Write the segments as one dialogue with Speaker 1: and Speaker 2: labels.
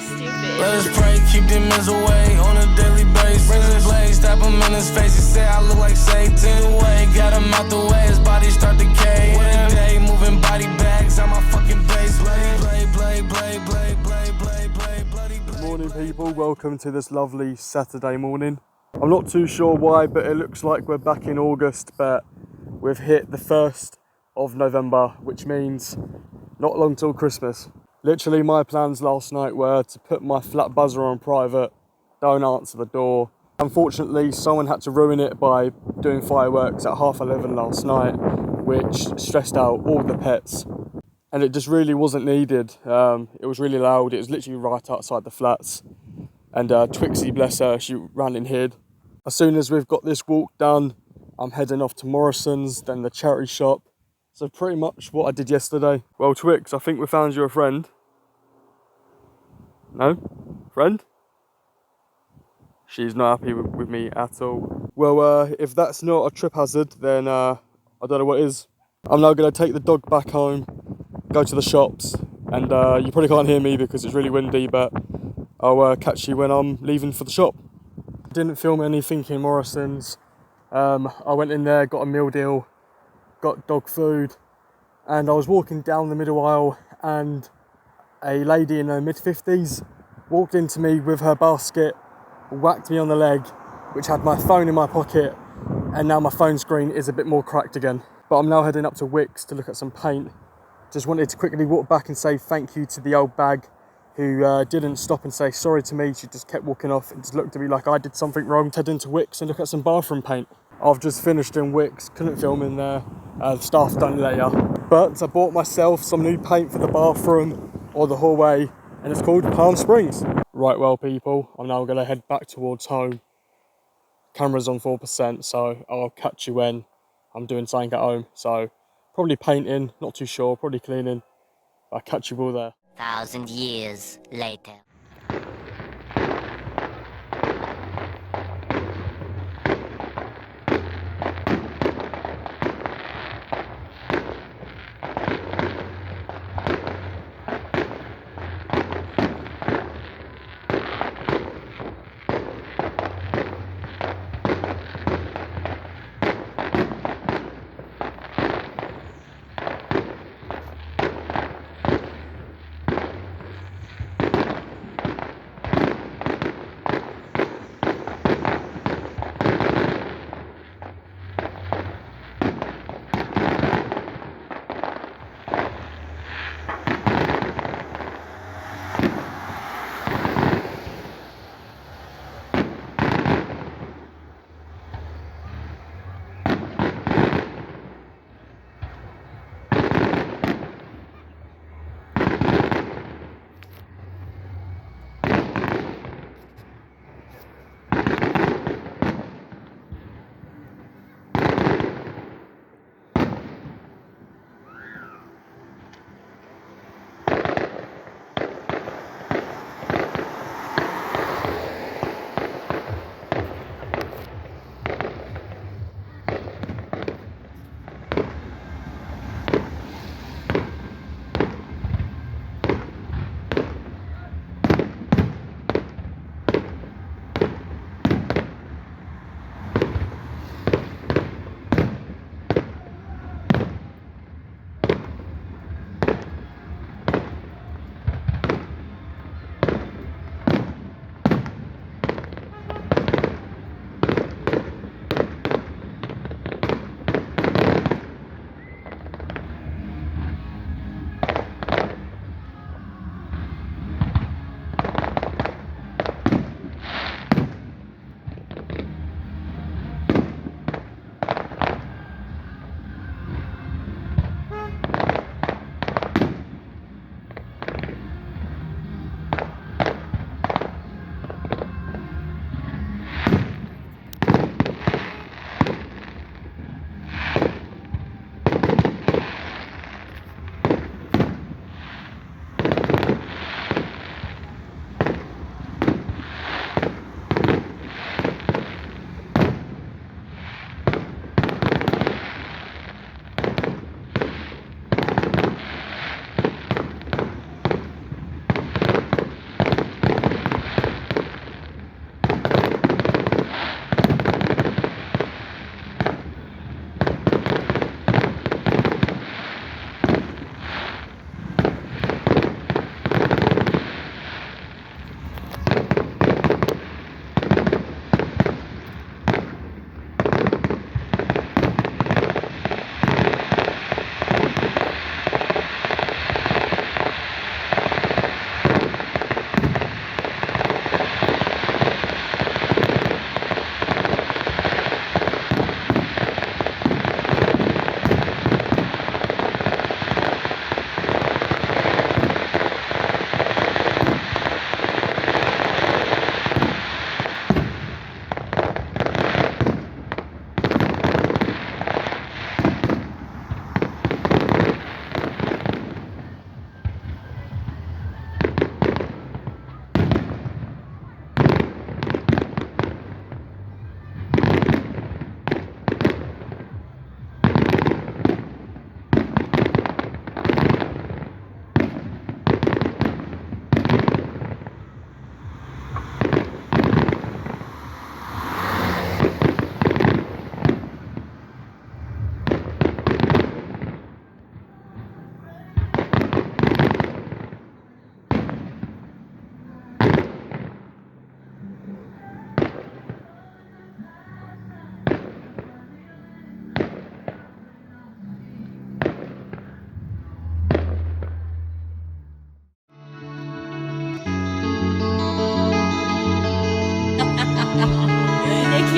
Speaker 1: stupid.
Speaker 2: Let us pray, keep demons away on a daily basis. Razor blade, stab him in his face. He say I look like Satan. Away, got him out the way, his body start decaying. What a day, moving body bags on my fucking base.
Speaker 3: Good morning, people. Welcome to this lovely Saturday morning. I'm not too sure why, but it looks like we're back in August, but we've hit the 1st of November, which means not long till Christmas. Literally, my plans last night were to put my flat buzzer on private, don't answer the door. Unfortunately, someone had to ruin it by doing fireworks at 11:30 last night, which stressed out all the pets. And it just really wasn't needed. It was really loud. It was literally right outside the flats. And Twixie, bless her, she ran and hid. As soon as we've got this walk done, I'm heading off to Morrison's, then the charity shop. So pretty much what I did yesterday. Well, Twix, I think we found you a friend. No? Friend? She's not happy with me at all. Well, if that's not a trip hazard, then I don't know what is. I'm now going to take the dog back home, go to the shops, and you probably can't hear me because it's really windy, but I'll catch you when I'm leaving for the shop. Didn't film anything in Morrison's. I went in there, got a meal deal, got dog food, and I was walking down the middle aisle and a lady in her mid-50s walked into me with her basket, whacked me on the leg, which had my phone in my pocket, and now my phone screen is a bit more cracked again. But I'm now heading up to Wickes to look at some paint. Just wanted to quickly walk back and say thank you to the old bag who didn't stop and say sorry to me. She just kept walking off and just looked at me like I did something wrong. Head into Wickes and look at some bathroom paint. I've just finished in Wickes, couldn't film in there. The staff done later. But I bought myself some new paint for the bathroom or the hallway, and it's called Palm Springs. Right, well, people, I'm now going to head back towards home. Camera's on 4%, so I'll catch you when I'm doing something at home. So probably painting, not too sure, probably cleaning. I'll catch you all there.
Speaker 4: 1,000 years later.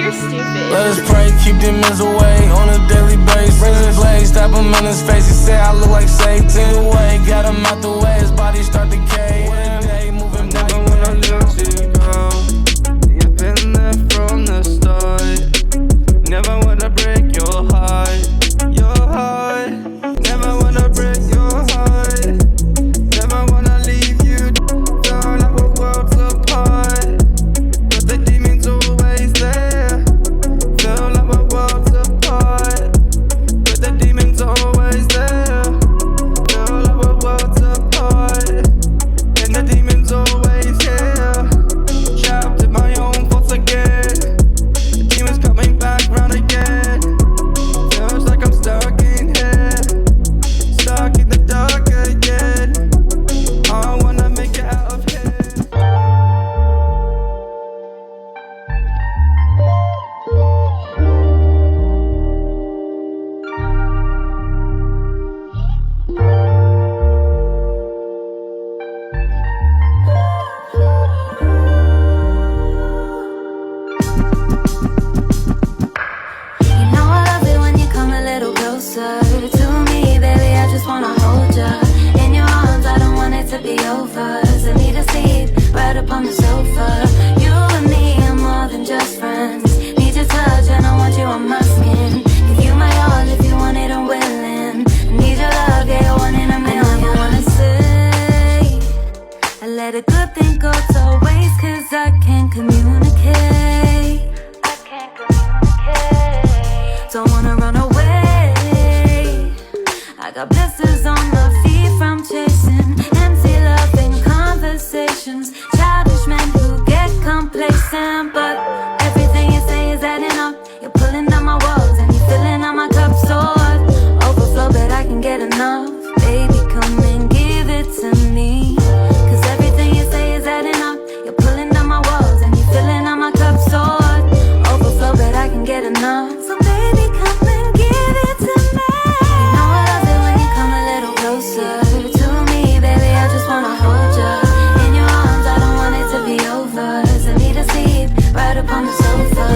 Speaker 1: You're stupid.
Speaker 2: Let us pray, keep demons away on a daily basis. Razor blade, stab him in his face. He said I look like Satan. Away, got him out the way, his body start decay. One day, moving back.
Speaker 5: Never wanna let you go. You've been there from the start. Never wanna break your heart. Your heart. Never wanna break your heart. Never wanna leave you. Feel like we're worlds apart. But the demon's always there. Feel like we're worlds apart. But the demon's always there. Feel like we're worlds apart. And the demon's always here. Trapped in my own thoughts again. The demon's coming back round again. Feels like I'm stuck in here. Stuck in the dark again. I wanna make it out of here.
Speaker 6: You know I love it when you come a little closer to me, baby. I just wanna hold ya in your arms. I don't want it to be over. So need to sleep right up on the sofa. You and me are more than just friends. Need your touch and I want you on my skin. Give you my all if you want it, I'm willing. Need your love, yeah, you're one in a million. I never wanna say I let a good thing go to waste, 'cause I can't communicate. Don't wanna run away. I got blisters on my feet from chasing empty loving conversations. Childish men who get complacent, but everything you say is adding up. You're pulling down my walls and you're filling up my cup so hard. Overflow, but I can get enough. Baby, come and give it to me, 'cause everything you say is adding up. You're pulling down my walls and you're filling up my cup so hard. Overflow, but I can get enough. So baby, come and give it to me. You know I love it when you come a little closer to me, baby. I just wanna hold ya in your arms. I don't want it to be over. So need to sleep right up on the sofa.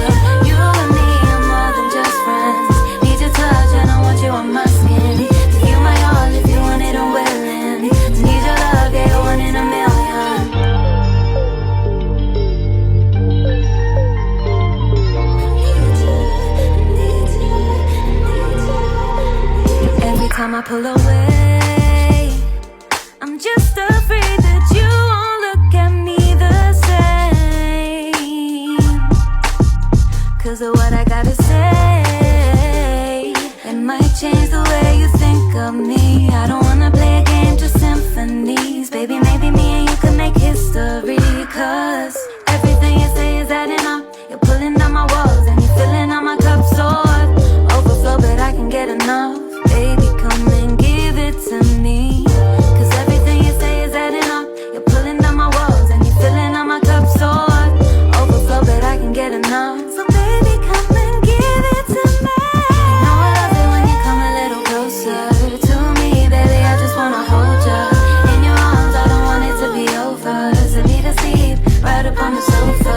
Speaker 6: You and me are more than just friends. Need your touch and I want you on my skin. Give you my all if you want it, I'm willing. Need your love, yeah, you're one in a million. Every time I pull away, I'm just afraid that you won't look at me the same. 'Cause of what I gotta say, it might change the way you think of me. I don't wanna play a game, just symphonies. Baby, maybe me and you can make history. 'Cause everything you say is adding up. You're pulling down my walls and you're filling up my cup so hard. Overflow, but I can get enough. Baby, come and give it to me, 'cause everything you say is adding up. You're pulling down my walls and you're filling up my cup so hard. Overflow, but I can get enough. So baby, come and give it to me. You know I love it when you come a little closer to me, baby. I just wanna hold ya in your arms. I don't want it to be over. So need to sleep right up on the sofa.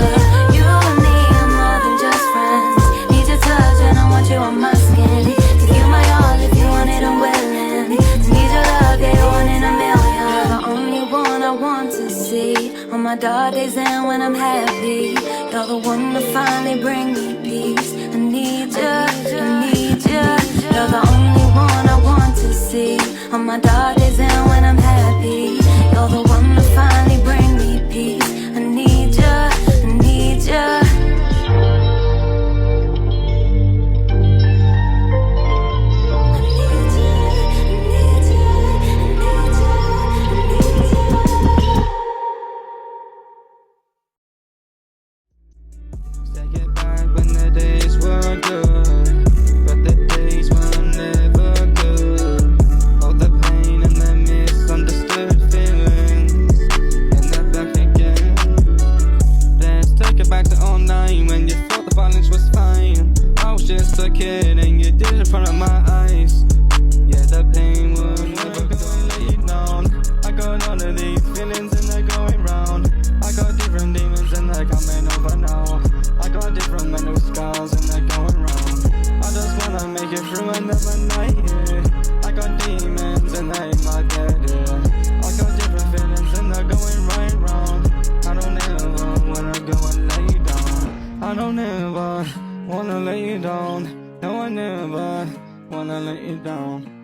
Speaker 6: You and me are more than just friends. Need your touch and I want you on my skin. Give you my all if you want it, I'm willing. Need your love, yeah, you're one in a million. You're the only one I want to see on my dark days and when I'm happy. You're the one to finally bring me peace. I need ya, I need ya. You're the only one I want to see on my dark days and when I'm happy. You're the one to finally bring me peace. I need ya, I need ya.
Speaker 5: Say it back when the days were good, but the days were never good. All the pain and the misunderstood feelings. mental scars and they're going wrong. I just wanna make it through another night, yeah. I got demons and they in my bed, yeah. I got different feelings and they're going right round. I don't ever wanna go and lay you down. I don't ever wanna lay you down. No, I never wanna let you down.